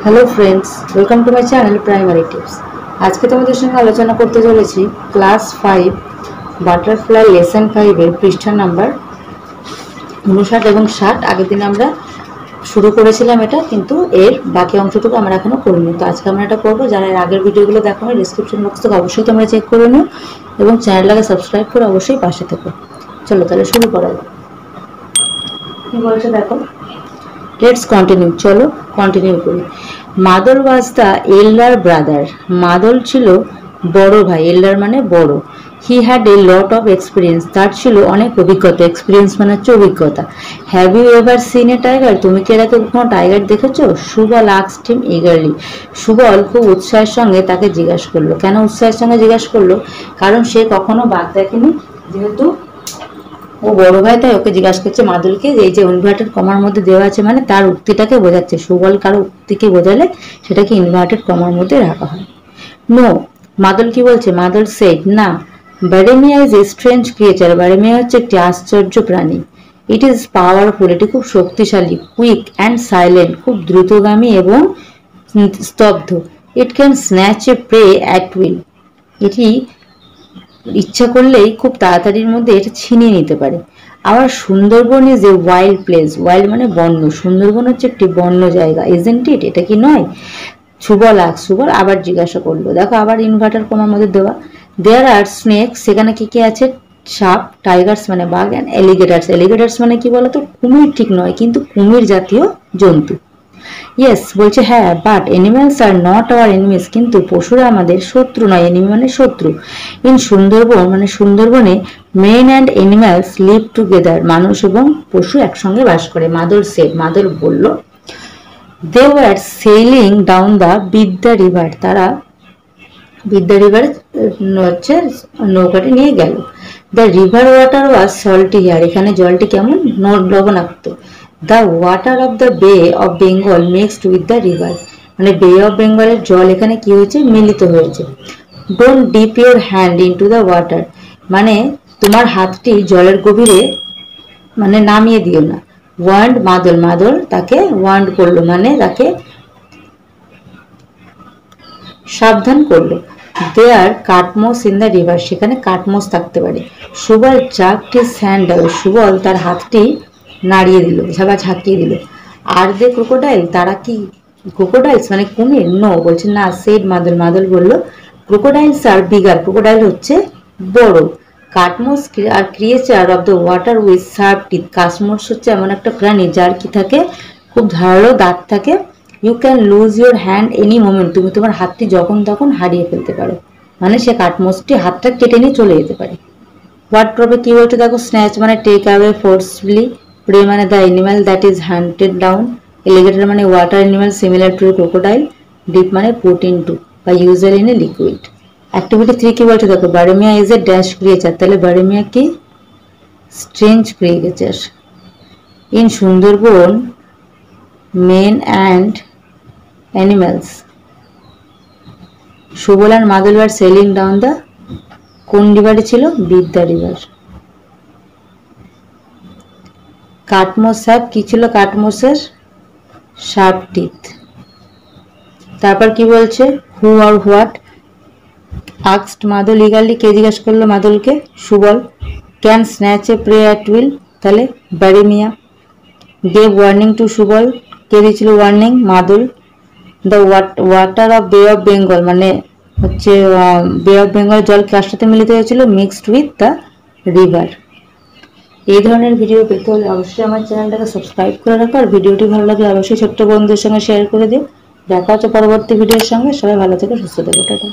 Hello friends, welcome to my channel primary tips. आज के तुम्हारे संगे आलोचना करते चलेছি क्लास 5 বাটারফ্লাই লেসন 5 এর পৃষ্ঠা নাম্বার 59 এবং 60। আগের দিন আমরা শুরু করেছিলাম এটা, কিন্তু এর বাকি অংশটুকু আমরা এখনো করিনি। তো আজকে আমরা এটা করব। যারা এর আগের ভিডিওগুলো দেখোনি ডেসক্রিপশন বক্স থেকে অবশ্যই তোমরা চেক করে নিও এবং চ্যানেলটাকে সাবস্ক্রাইব করে অবশ্যই পাশে থেকো। চলো তাহলে শুরু করা যাক। কি বলছে দেখো, लेट्स कंटिन्यू। चलो कंटिन्यू करी। मादल वाज द एल्डर ब्रादार। मादल छिलो बड़ो भाई। एल्डर माने बड़ो। He had a lot of experience. तार छिलो अनेक अभिज्ञता। एक्सपिरियंस माने हच्छे अभिज्ञता। Have you ever seen a tiger? तुमी कि एर आगे कोनो टाइगर देखेছো? Subal asked him eagerly. Subal खूब उत्साहेर संगे ताके जिज्ञासा करलो। केन उत्साहेर संगे जिज्ञासा करलो? कारण से कखनो बाघ देखेनी, जेहेतु ও বড় ভাই, তাই ওকে জিজ্ঞাসা করছে মাদুলকে যে এই যে ইনভার্টেড কমার মধ্যে দেওয়া আছে, মানে তার উক্তিটাকে বোঝাচ্ছে। সুবল কারো উক্তিকে বোঝালে সেটাকে ইনভার্টেড কমার মধ্যে রাখা হয়। নো, মাদুল কি বলছে? মাদুল সেড না, ব্যারেমিয়া ইজ এ স্ট্রেঞ্জ ক্রিয়েচার। ব্যারেমিয়া হচ্ছে একটি আশ্চর্য প্রাণী। ইট ইজ পাওয়ারফুল, এটি খুব শক্তিশালী। কুইক অ্যান্ড সাইলেন্ট, খুব দ্রুতগামী এবং স্তব্ধ। It can snatch a prey at will, এটি ইচ্ছা করলেই খুব তাড়াতাড়ির মধ্যে এটা ছিনিয়ে নিতে পারে। আবার Sundarban is a wild place. Wild মানে বন্য, সুন্দরবন হচ্ছে একটি বন্য জায়গা। Isn't it? এটা কি নয়? সুবল আবার জিজ্ঞাসা করলো। দেখো আবার ইনভার্টার কমার মধ্যে দেওয়া। দেয়ার আর স্নেক, সেখানে কি কি আছে? সাপ। টাইগার্স মানে বাঘ। অ্যান্ড এলিগেটার্স। এলিগেটার্স মানে কি বলতো? কুমির ঠিক নয়, কিন্তু কুমির জাতীয় জন্তু। ইয়েস বলছে হ্যাঁ, but animals are not our enemies. কিন্তু পশুরা আমাদের শত্রু নয়। এনিমি মানে শত্রু। ইন সুন্দরবন মানে সুন্দরবনে men and animals live together. মানুষ এবং পশু একসঙ্গে বাস করে। মাদল সেড, মাদল বলল। They were sailing down the Vidya river. তারা বিদ্যা রিভার হচ্ছে নৌকাটি নিয়ে গেল। The river water was salty here. এখানে জলটি কেমন? লবণাক্ত। The water of the Bay of Bengal mixed with the river, মানে বে অফ বেঙ্গলের জল এখানে কি হয়েছে? মিলিত হয়েছে। Don't dip your hand into the water, মানে তোমার হাতটি জলের গভীরে মানে নামিয়ে দিও না। ওয়ার্নড মাদল, মাদল তাকে ওয়ার্নড করলো, মানে তাকে সাবধান করলো। দেয়ার কাটমোস ইন দ্য রিভার, সেখানে কাটমোস থাকতে পারে। Subal jogged his hand away, Subal তার হাতটি নাড়িয়ে দিল, ঝাঁকিয়ে দিল। আর দে ক্রোকোডাইল, তারা কি ক্রোকোডাইলস মানে কুমির? নো বলছে না। সেড মাদল, মাদল বলল ক্রোকোডাইলস আর বিগার, ক্রোকোডাইল হচ্ছে বড়। কাটমোস are creature of the water with sharp teeth. কাসমোস হচ্ছে এমন একটা প্রাণী যার কি থাকে? খুব ধারালো দাঁত থাকে। You can lose your hand any moment, তুমি তোমার হাতটি যখন তখন হারিয়ে ফেলতে পারো। মানে সে কাটমোসটি হাতটা কেটে নিয়ে চলে যেতে পারে। হোয়াট প্রবে কি বলছে দেখো, স্ন্যাচ মানে টেক অ্যাওয়ে ফোর্সফুলি। প্রে মানে the animal that is hunted down. Alligator মানে water animal similar to crocodile. Dip মানে পুট ইন টু বা usual in a liquid. Activity 3 কি বলছে দেখো, ব্যারেমিয়া ইজ এ ড্যাশ ক্রিয়েচার। তাহলে ব্যারেমিয়া কি? Strange creature. In Sundarban men and animals. Subal আর Madal are selling down the, কোন রিভারে ছিল? বিদ্যা রিভার। কাটমোস সাপ কি ছিল? কাটমোসের শার্প টিথ। তারপর কি বলছে? Who are what asked Madal eagerly, কে জিজ্ঞাসা করলো মাদলকে? Subal. Can snatch a prey at will, তাহলে ব্যারেমিয়া। গেভ ওয়ার্নিং টু সুবল, কে দিয়েছিল warning? Madal. The water of bay of Bengal, মানে হচ্ছে বে অফ বেঙ্গল জল কার সাথে মিলিত হয়েছিল? Mixed with the river. এই ধরনের ভিডিও পেতে হলে অবশ্যই আমার চ্যানেলটাকে সাবস্ক্রাইব করে রাখো। আর ভিডিওটি ভালো লাগলে অবশ্যই ছোট্ট বন্ধুদের সঙ্গে শেয়ার করে দিও। দেখা হচ্ছে পরবর্তী ভিডিওর সঙ্গে। সবাই ভালো থেকো, সুস্থ থেকো, টাটা।